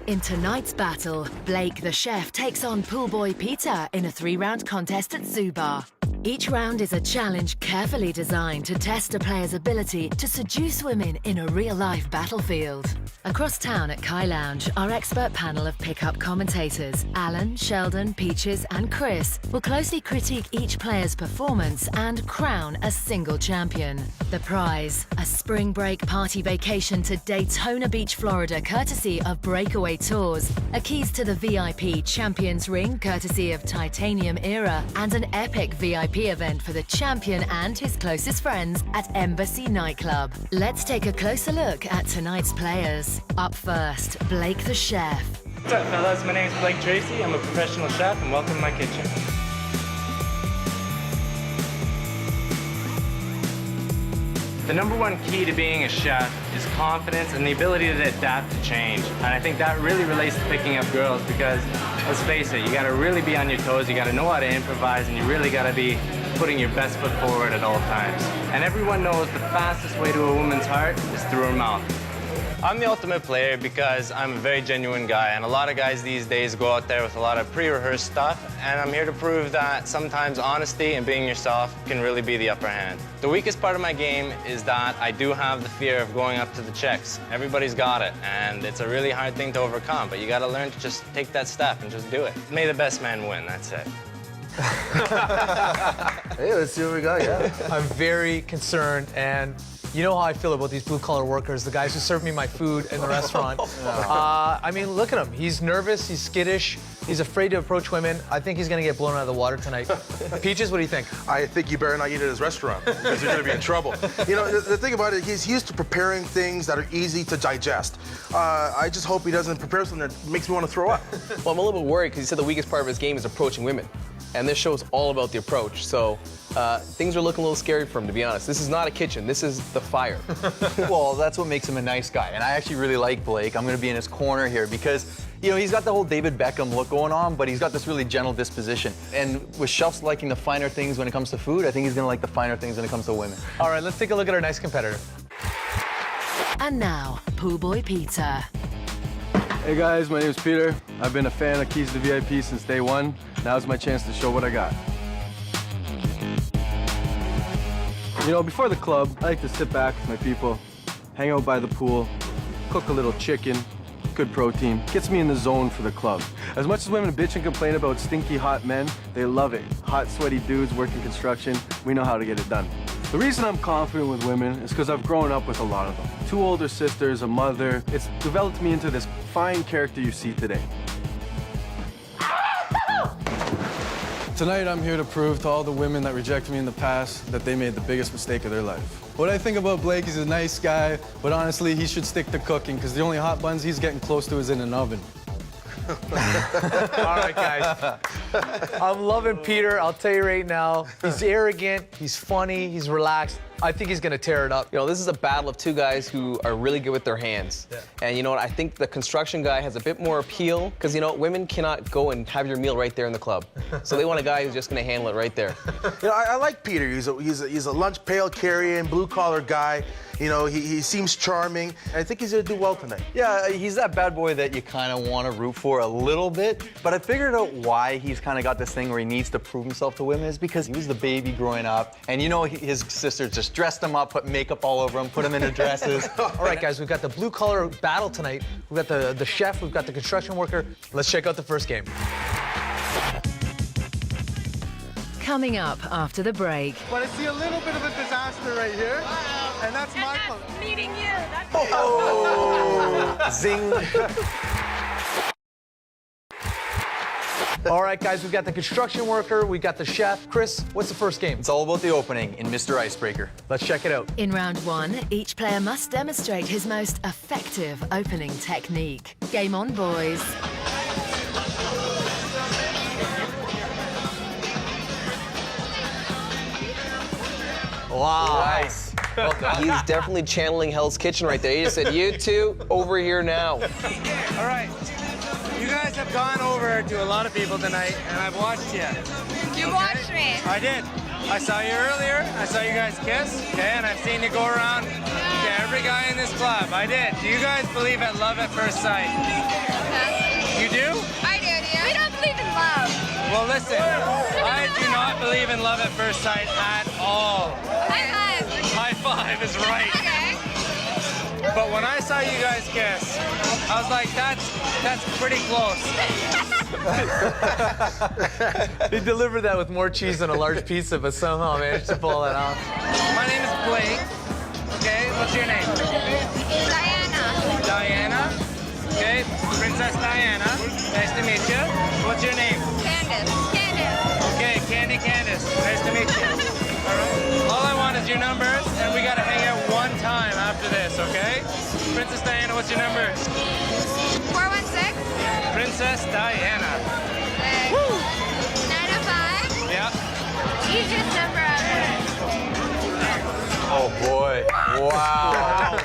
In tonight's battle, Blake the chef takes on pool boy Peter in a 3-round contest at Zoo Bar. Each round is a challenge carefully designed to test a player's ability to seduce women in a real-life battlefield. Across town at Kai Lounge, our expert panel of pickup commentators, Alan, Sheldon, Peaches and Chris, will closely critique each player's performance and crown a single champion. The prize, a spring break party vacation to Daytona Beach, Florida, courtesy of Breakaway Tours, a keys to the VIP Champions Ring, courtesy of Titanium Era, and an epic VIP event for the champion and his closest friends at Embassy Nightclub. Let's take a closer look at tonight's players. Up first, Blake the chef. What's up, fellas? My name is Blake Tracy. I'm a professional chef, and welcome to my kitchen. The #1 key to being a chef is confidence and the ability to adapt to change. And I think that really relates to picking up girls because, let's face it, you gotta really be on your toes, you gotta know how to improvise, and you really gotta be putting your best foot forward at all times. And everyone knows the fastest way to a woman's heart is through her mouth. I'm the ultimate player because I'm a very genuine guy, and a lot of guys these days go out there with a lot of pre-rehearsed stuff, and I'm here to prove that sometimes honesty and being yourself can really be the upper hand. The weakest part of my game is that I do have the fear of going up to the chicks. Everybody's got it, and it's a really hard thing to overcome, but you gotta learn to just take that step and just do it. May the best man win, that's it. Hey, let's see what we got, yeah. I'm very concerned, and you know how I feel about these blue-collar workers, the guys who serve me my food in the restaurant. I mean, look at him. He's nervous, he's skittish, he's afraid to approach women. I think he's gonna get blown out of the water tonight. Peaches, what do you think? I think you better not eat at his restaurant because you're gonna be in trouble. You know, the thing about it, he's used to preparing things that are easy to digest. I just hope he doesn't prepare something that makes me want to throw up. Well, I'm a little bit worried because he said the weakest part of his game is approaching women. And this show's all about the approach, so things are looking a little scary for him, to be honest. This is not a kitchen, this is the fire. Well, that's what makes him a nice guy, and I actually really like Blake. I'm gonna be in his corner here because, you know, he's got the whole David Beckham look going on, but he's got this really gentle disposition. And with chefs liking the finer things when it comes to food, I think he's gonna like the finer things when it comes to women. All right, let's take a look at our nice competitor. And now, pool boy Peter. Hey guys, my name is Peter. I've been a fan of Keys to VIP since day one. Now's my chance to show what I got. You know, before the club, I like to sit back with my people, hang out by the pool, cook a little chicken, good protein. Gets me in the zone for the club. As much as women bitch and complain about stinky hot men, they love it. Hot, sweaty dudes working construction, we know how to get it done. The reason I'm confident with women is because I've grown up with a lot of them. 2 older sisters, a mother. It's developed me into this fine character you see today. Tonight, I'm here to prove to all the women that rejected me in the past that they made the biggest mistake of their life. What I think about Blake, he's a nice guy, but honestly, he should stick to cooking because the only hot buns he's getting close to is in an oven. All right, guys. I'm loving Peter, I'll tell you right now. He's arrogant, he's funny, he's relaxed. I think he's gonna tear it up. You know, this is a battle of 2 guys who are really good with their hands. Yeah. And you know what, I think the construction guy has a bit more appeal, because you know, women cannot go and have your meal right there in the club. So they want a guy who's just gonna handle it right there. You know, I like Peter. He's a lunch pail carrying, blue-collar guy. You know, he seems charming. I think he's gonna do well tonight. Yeah, he's that bad boy that you kind of want to root for a little bit, but I figured out why he's kind of got this thing where he needs to prove himself to women is because he was the baby growing up, and you know, his sisters just dressed him up, put makeup all over him, put him into dresses. All right, guys, we've got the blue-collar battle tonight. We've got the chef, we've got the construction worker. Let's check out the first game. Coming up after the break. But I see a little bit of a disaster right here, and that's my fault. Meeting you. That's Oh, zing. All right, guys, we've got the construction worker, we've got the chef. Chris, what's the first game? It's all about the opening in Mr. Icebreaker. Let's check it out. In round 1, each player must demonstrate his most effective opening technique. Game on, boys. Wow. Nice. Well done. He's definitely channeling Hell's Kitchen right there. He just said, you two, over here now. All right. You guys have gone over to a lot of people tonight, and I've watched you. You watched me. I did. I saw you earlier. I saw you guys kiss, okay? And I've seen you go around. Okay, every guy in this club. I did. Do you guys believe in love at first sight? You do? I do, yeah. We don't believe in love. Well, listen, I do not believe in love at first sight at all. High five. High five is right. Okay. But when I saw you guys kiss, I was like, that's pretty close. He delivered that with more cheese than a large pizza, but somehow managed to pull that off. My name is Blake. Okay, what's your name? Diana. Diana. Okay, Princess Diana. Nice to meet you. What's your name? Candace. Candace. Okay, Candace. Nice to meet you. All right. All I want is your numbers, and we gotta hang out one time after this, okay? Princess Diana, what's your number? 416. Princess Diana. 905. Yeah. Easiest number ever. Oh boy. Wow.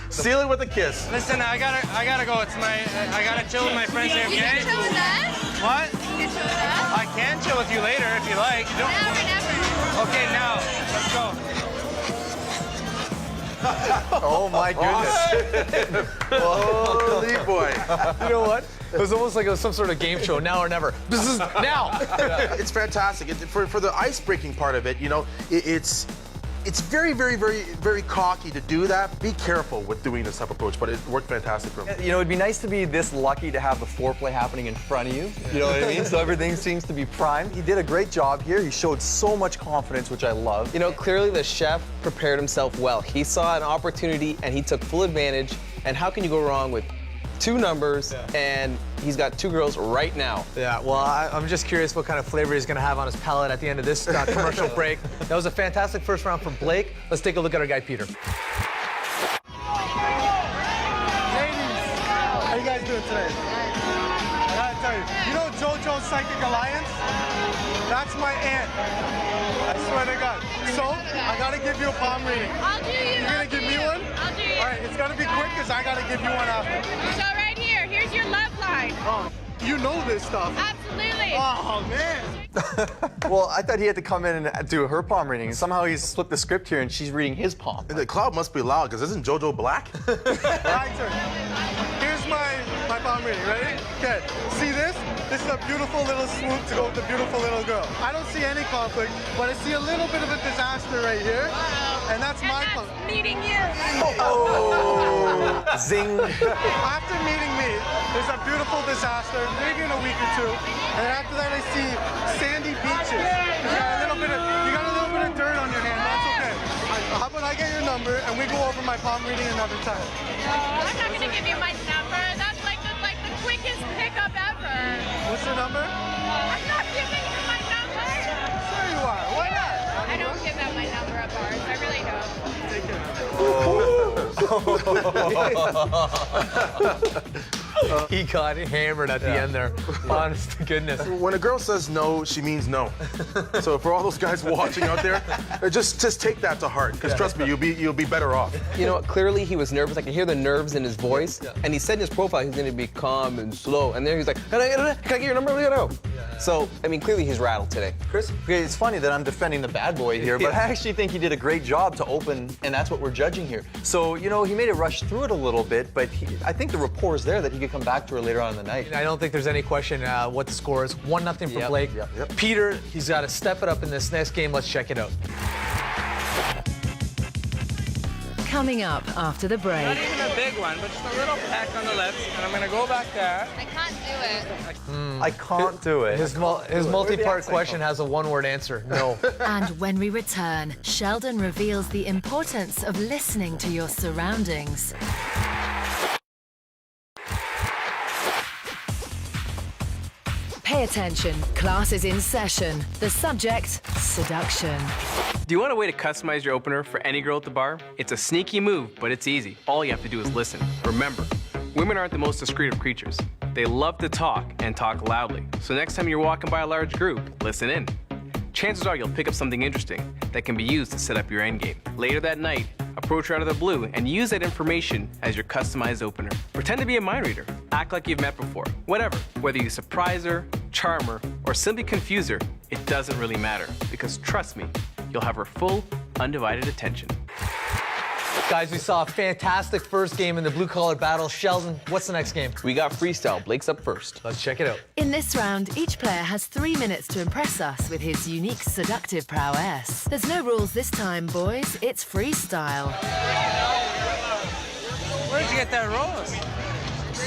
Seal it with a kiss. Listen, I gotta go. I gotta chill with my friends here, You okay? can chill with us. What? You can chill with us. I can chill with you later if you like. Never, never. Okay, now let's go. Oh my goodness. Holy boy. You know what? It was almost like it was some sort of game show, now or never. This is now. It's fantastic. For the ice-breaking part of it, you know, it's very cocky to do that. Be careful with doing this type of approach, but it worked fantastic for him. You know, it'd be nice to be this lucky to have the foreplay happening in front of you. You know what I mean? So everything seems to be primed. He did a great job here. He showed so much confidence, which I love. You know, clearly the chef prepared himself well. He saw an opportunity and he took full advantage. And how can you go wrong with 2 numbers and he's got 2 girls right now? Yeah, well, I'm just curious what kind of flavor he's going to have on his palate at the end of this commercial break. That was a fantastic first round for Blake. Let's take a look at our guy, Peter. Ladies, how you guys doing today? I gotta tell you know JoJo's Psychic Alliance? That's my aunt. I swear to God. So, I gotta give you a palm reading. I'll do you. You gonna give me one? I'll do you. All right, it's gotta be quick because I gotta give you one after. So right here, here's your love line. Oh, you know this stuff. Absolutely. Oh, man. Well, I thought he had to come in and do her palm reading. And somehow he's flipped the script here and she's reading his palm. And the crowd must be loud, because isn't JoJo black? My turn. Here's my palm reading. Ready? Okay. See this? This is a beautiful little swoop to go with a beautiful little girl. I don't see any conflict, but I see a little bit of a disaster right here. And that's my palm. Meeting you. Oh, zing. After meeting me, there's a beautiful disaster, maybe in a week or 2. And after that, I see sandy beaches. You got a little bit of dirt on your hand. That's okay. How about I get your number and we go over my palm reading another time? I'm not gonna give you my number. That's like the quickest pickup ever. What's your number? I'm not giving you my number. Sure you are. Why not? I don't give out my number at bars. I really don't. Take care. He got hammered at the end there. Honest to goodness. When a girl says no, she means no. So for all those guys watching out there, just take that to heart, because trust me, you'll be better off. You know what? Clearly he was nervous. I could hear the nerves in his voice. And he said in his profile he's going to be calm and slow. And then he's like, can I get your number? So, I mean, clearly he's rattled today. Chris, okay, it's funny that I'm defending the bad boy here, but I actually think he did a great job to open, and that's what we're judging here. So, you know, he made it rush through it a little bit, but I think the rapport is there that he could come back to her later on in the night. I don't think there's any question what the score is. 1-0 for Blake. Yep. Peter, he's got to step it up in this next game. Let's check it out. Coming up after the break. Not even a big one, but just a little peck on the lips. And I'm gonna go back there. I can't do it. I can't do it. His multi-part question has a 1-word answer. No. And when we return, Sheldon reveals the importance of listening to your surroundings. Pay attention, class is in session. The subject, seduction. Do you want a way to customize your opener for any girl at the bar? It's a sneaky move, but it's easy. All you have to do is listen. Remember, women aren't the most discreet of creatures. They love to talk and talk loudly. So next time you're walking by a large group, listen in. Chances are you'll pick up something interesting that can be used to set up your endgame. Later that night, approach her out of the blue and use that information as your customized opener. Pretend to be a mind reader. Act like you've met before. Whatever. Whether you surprise her, charm her, or simply confuse her, it doesn't really matter. Because trust me, you'll have her full, undivided attention. Guys, we saw a fantastic first game in the blue-collar battle. Sheldon, what's the next game? We got freestyle. Blake's up first. Let's check it out. In this round, each player has 3 minutes to impress us with his unique seductive prowess. There's no rules this time, boys. It's freestyle. Where'd you get that rose?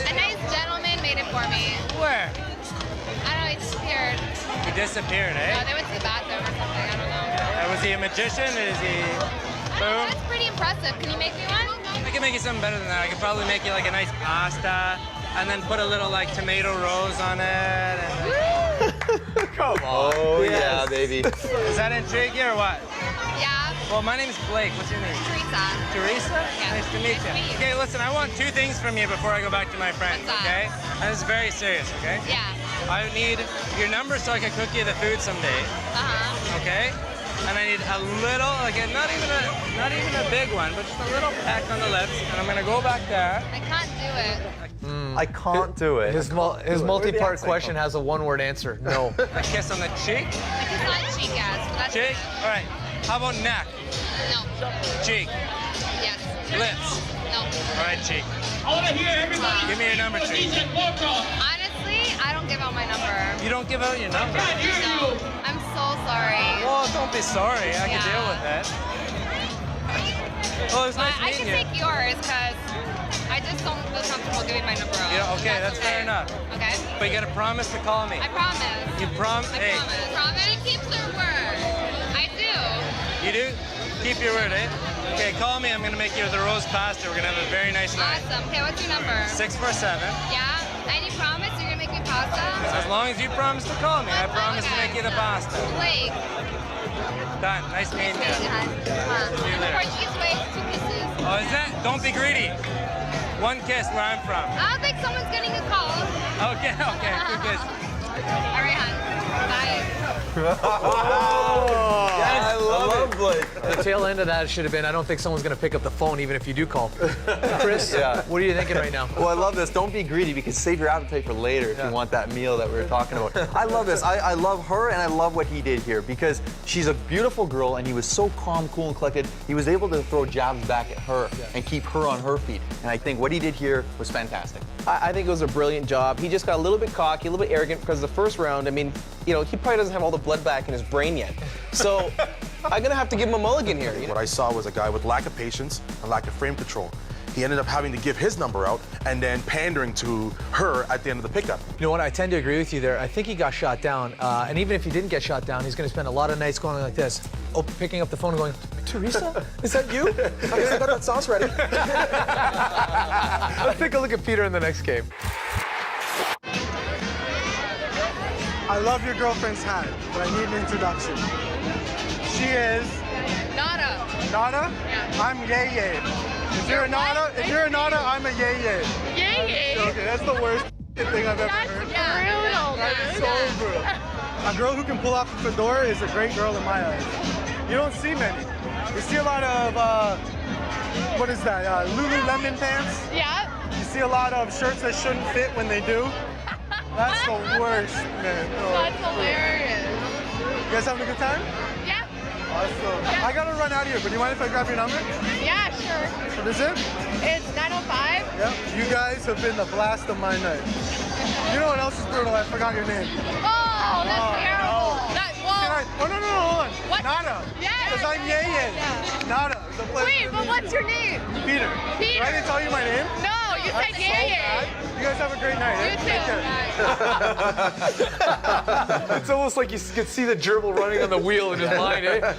A nice gentleman made it for me. Where? I don't know, he disappeared. He disappeared, No, eh? they went to the bathroom or something, I don't know. Was he a magician? Is he... I don't know, that's pretty impressive. Can you make me one? I can make you something better than that. I could probably make you like a nice pasta and then put a little like tomato rose on it. And... Come on. Oh, yeah, baby. Does that intrigue you or what? Yeah. Well, my name's Blake. What's your name? Teresa. Teresa? Yeah. Nice to meet you. Nice to meet you. Okay, listen, I want 2 things from you before I go back to my friends, What's that? okay? And this is very serious, okay? Yeah. I need your number so I can cook you the food someday, Uh-huh. okay? And I need a little, like not even a big one, but just a little peck on the lips. And I'm gonna go back there. I can't do it. I can't do it. His multi-part question has a 1-word answer. No. A kiss on the cheek. I just not cheek ass, but that's Cheek. All right. How about neck? No. Cheek. Yes. Lips. No. All right, cheek. Give me your number, cheek. Honestly, I don't give out my number. You don't give out your number. No. I'm so sorry. Well, don't be sorry. I can deal with that. Well, it's nice I can meeting you. take yours because I just don't feel comfortable giving my number out. Yeah, okay, that's fair enough. Okay? But you gotta promise to call me. I promise. You promise? I Hey, promise. Promise keeps their word. I do. you do? Keep your word, eh? Okay, call me. I'm gonna make you the roast pasta. We're gonna have a very nice night. Awesome. Okay, what's your number? 647. Yeah? And you promise you're gonna make me pasta? As long as you promise to call me, I promise to make you the pasta. Blake. Done. Nice meeting you. See you later. Portuguese way, 2 kisses. Oh, is that? Don't be greedy. 1 kiss where I'm from. I don't think someone's getting a call. Okay, 2 kisses. All right, hon. Bye. I love Blake. The tail end of that should have been, I don't think someone's going to pick up the phone even if you do call. Chris, Yeah. what are you thinking right now? Well, I love this. Don't be greedy because save your appetite for later if you want that meal that we were talking about. I love this. I love her and I love what he did here because she's a beautiful girl and he was so calm, cool, and collected. He was able to throw jabs back at her and keep her on her feet. And I think what he did here was fantastic. I think it was a brilliant job. He just got a little bit cocky, a little bit arrogant because the first round, I mean, you know, he probably doesn't have all the blood back in his brain yet. So I'm gonna have to give him a mulligan here. You know? What I saw was a guy with lack of patience and lack of frame control. He ended up having to give his number out and then pandering to her at the end of the pickup. You know what? I tend to agree with you there. I think he got shot down. And even if he didn't get shot down, he's going to spend a lot of nights going like this. Oh, picking up the phone and going, Teresa, is that you? I guess I got that sauce ready. Let's take a look at Peter in the next game. I love your girlfriend's hat, but I need an introduction. She is Nada. Nada. Yeah. I'm Yay Yay. If you're a Nada, I'm a Yay Yay. Yay. Okay, that's the worst thing I've ever heard. Brutal. That's so brutal. A girl who can pull off a fedora is a great girl in my eyes. You don't see many. You see a lot of, what is that, Lululemon pants? Yeah. You see a lot of shirts that shouldn't fit when they do. That's the worst, man. Oh, That's hilarious. You guys having a good time? Yeah. Awesome. I gotta run out of here, but do you mind if I grab your number? Yeah, sure. What is it? It's 905. Yep. You guys have been the blast of my night. You know what else is brutal? I forgot your name. Oh, that's terrible. no. That, Oh, no, hold on. What? Nada. Yeah. Because I'm Yay Yay. Nada. It's a pleasure Wait, to but meet what's you. your name? Peter. Peter. Did I didn't tell you my name? No, you said That's Yay Yay. bad. You guys have a great night. You eh? too. Take care. It's almost like you could see the gerbil running on the wheel in his mind, eh?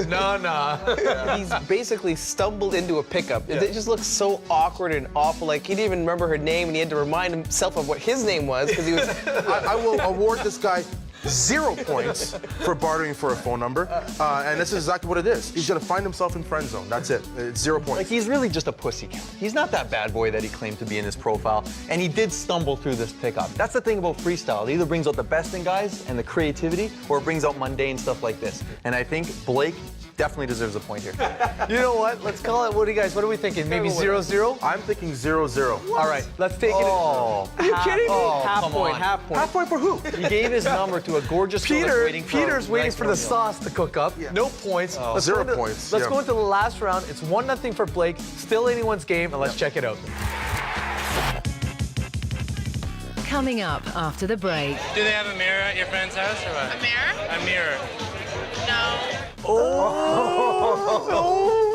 Nah. He's basically stumbled into a pickup. It just looks so awkward and awful. Like he didn't even remember her name, and he had to remind himself of what his name was because he was. I will award this guy 0 points for bartering for a phone number, and this is exactly what it is. He's gonna find himself in friend zone. That's it. It's 0 points. Like, he's really just a pussycat. He's not that bad boy that he claimed to be in his profile, and he did stumble through this pickup. That's the thing about freestyle. It either brings out the best in guys and the creativity, or it brings out mundane stuff like this. And I think Blake definitely deserves a point here. You know what? Let's call it. What are we thinking? Maybe 0-0? I'm thinking 0-0. All right, let's take it. Oh, Are you kidding me? oh, Half come point, on. half point. Half point for who? He gave his number to a gorgeous girl that's waiting for Peter's a waiting nice for the meal. sauce to cook up. No points. Let's 0 go into- points, Let's yeah. go into the last round. It's 1-0 for Blake. Still anyone's game, and let's check it out. Coming up after the break. Do they have a mirror at your friend's house or what? A mirror? A mirror. No.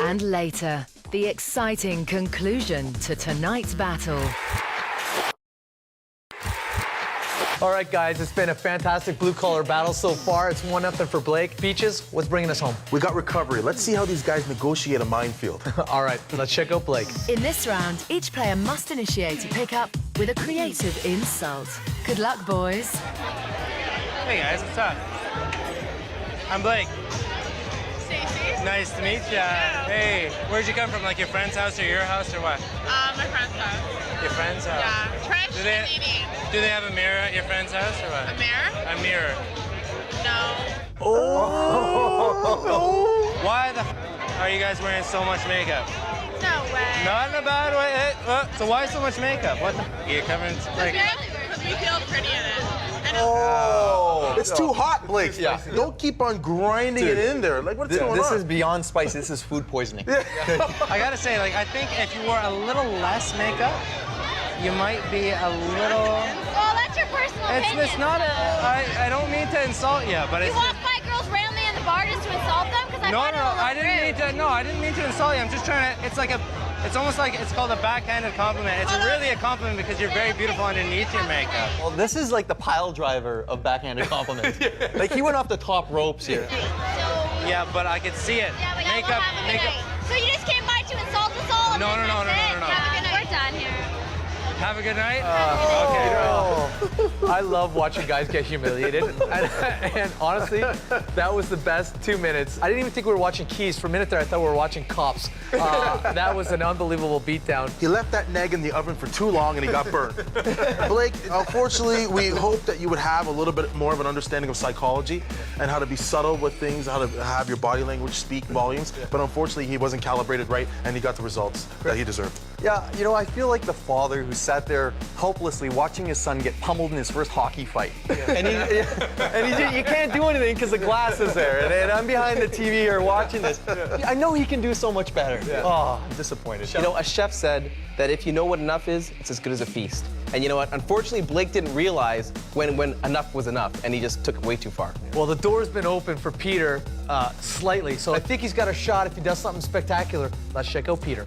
And later, the exciting conclusion to tonight's battle. All right, guys, it's been a fantastic blue-collar battle so far. It's 1-0 for Blake. Peaches, what's bringing us home? We got recovery. Let's see how these guys negotiate a minefield. All right, let's check out Blake. In this round, each player must initiate a pickup with a creative insult. Good luck, boys. Hey guys, what's up? I'm Blake. Stacy? Nice to meet ya. Hey, where'd you come from? Like your friend's house or your house or what? My friend's house. Your friend's house. Yeah. Trish Do they, and Dee Dee. do they have a mirror at your friend's house or what? A mirror? A mirror. No. Why the are you guys wearing so much makeup? No way. Not in a bad way. So why so much makeup? What the you're covering like Because we feel pretty in it. Oh, it's too hot, Blake. Yeah. Don't keep on grinding it in there. Like, what's going This on? is beyond spice. This is food poisoning. I gotta say, like I think if you wore a little less makeup, you might be a little. Well, that's your personal opinion. It's not. I don't mean to insult you, but You it's. walk by girls randomly in the bar just to insult them? Because I No, find no, it a little I didn't mean rude. to. No, I didn't mean to insult you. I'm just trying to. It's like a. It's almost like it's called a backhanded compliment. It's really a compliment because you're very beautiful underneath your makeup. Well, this is like the pile driver of backhanded compliments. Like he went off the top ropes here. Yeah, but I could see it. Yeah, but Makeup, we'll have a good makeup. night. So you just came by to insult us all? and No, then no, no, that's no, no, it? no, no. Have a good night. We're done here. Have a good night. I love watching guys get humiliated. And honestly, that was the best 2 minutes. I didn't even think we were watching Keys. For a minute there, I thought we were watching Cops. That was an unbelievable beatdown. He left that neg in the oven for too long and he got burned. Blake, unfortunately, we hope that you would have a little bit more of an understanding of psychology and how to be subtle with things, how to have your body language speak volumes. But unfortunately, he wasn't calibrated right and he got the results that he deserved. Yeah, you know, I feel like the father who sat there helplessly watching his son get pummeled in his first hockey fight. And you can't do anything because the glass is there. And I'm behind the TV here watching this. I know he can do so much better. Oh, I'm disappointed. You know, a chef said that if you know what enough is, it's as good as a feast. And you know what? Unfortunately, Blake didn't realize when enough was enough, and he just took it way too far. Well, the door's been open for Peter slightly, so I think he's got a shot if he does something spectacular. Let's check out Peter.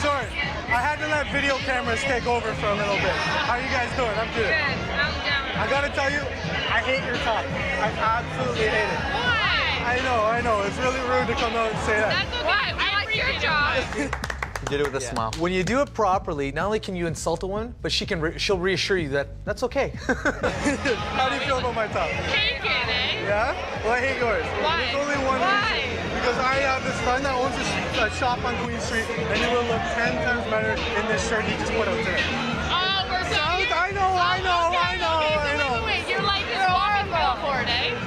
Sorry, I had to let video cameras take over for a little bit. How are you guys doing? I'm good. I'm down. I gotta tell you, I hate your talk. I absolutely hate it. Why? I know. It's really rude to come out and say that. That's okay. I like your job. He did it with a smile. When you do it properly, not only can you insult a woman, but she'll reassure you that that's okay. How do you feel about my talk? Take it, eh? Yeah? Well, I hate yours. Why? There's only one Why? reason. Because I have this friend that owns a shop on Queen Street, and he will look 10 times better in this shirt he just put out today. Oh, we're so I know. Wait, you're like this walking billboard, eh?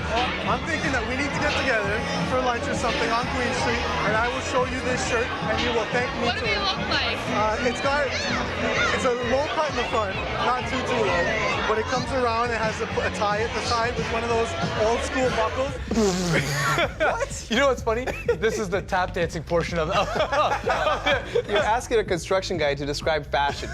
I'm thinking that we need to get together for lunch or something on Queen Street, and I will show you this shirt, and you will thank me. What do they look like? It's a low cut in the front, not too low, but it comes around and has a tie at the side with one of those old school buckles. What? You know what's funny? This is the tap dancing portion of You're asking a construction guy to describe fashion.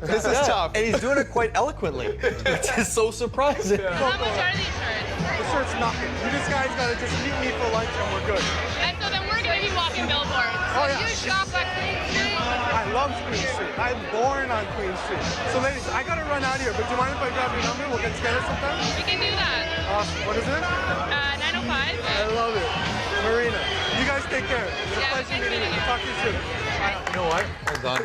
This is tough. And he's doing it quite eloquently, which is so surprising. How much are these shirts? The shirt's nothing. You guys gotta just meet me for lunch and we're good. And so then we're gonna be walking billboards. Oh, yeah. You shop at Queen Street? I love Queen Street. I'm born on Queen Street. So ladies, I gotta run out of here, but do you mind if I grab your number? We'll get together sometime? We can do that. Awesome. What is it? 905. I love it. Marina. You guys take care. It's a Yeah, pleasure thanks for meeting you. meeting you. Talk to you soon. You know what? Hold on.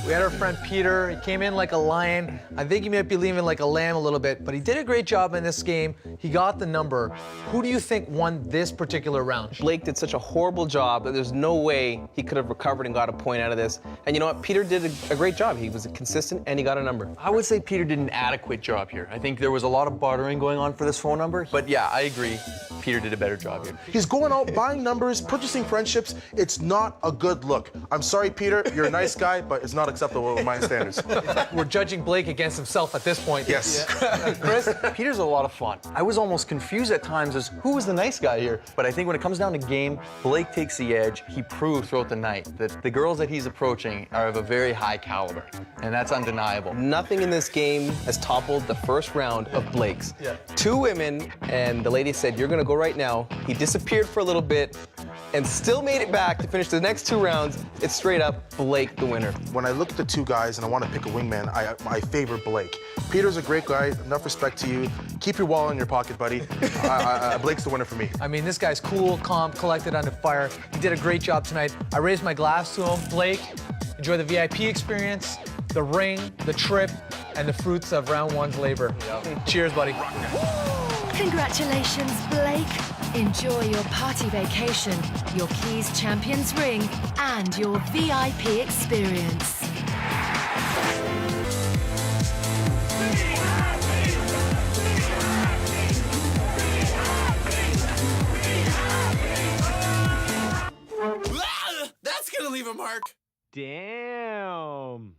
We had our friend Peter. He came in like a lion. I think he might be leaving like a lamb a little bit, but he did a great job in this game. He got the number. Who do you think won this particular round? Blake did such a horrible job that there's no way he could have recovered and got a point out of this. And you know what? Peter did a great job. He was consistent and he got a number. I would say Peter did an adequate job here. I think there was a lot of bartering going on for this phone number. But yeah, I agree. Peter did a better job here. He's going out, buying numbers, purchasing friendships. It's not a good look. I'm sorry, Peter, you're a nice guy, but it's not acceptable with my standards. We're judging Blake against himself at this point. Yes. Chris, Peter's a lot of fun. I was almost confused at times as who was the nice guy here. But I think when it comes down to game, Blake takes the edge. He proved throughout the night that the girls that he's approaching are of a very high caliber, and that's undeniable. Nothing in this game has toppled the first round of Blake's. Yeah. 2 women, and the lady said, "You're gonna go right now." He disappeared for a little bit and still made it back to finish the next 2 rounds. It's straight up Blake the winner. When I look at the 2 guys and I want to pick a wingman, I favor Blake. Peter's a great guy, enough respect to you. Keep your wallet in your pocket, buddy. Blake's the winner for me. I mean, this guy's cool, calm, collected under fire. He did a great job tonight. I raised my glass to him. Blake, enjoy the VIP experience, the ring, the trip, and the fruits of round 1's labor. Yep. Cheers, buddy. Congratulations, Blake. Enjoy your party vacation, your Keys Champions ring, and your VIP experience. That's gonna leave a mark. Damn.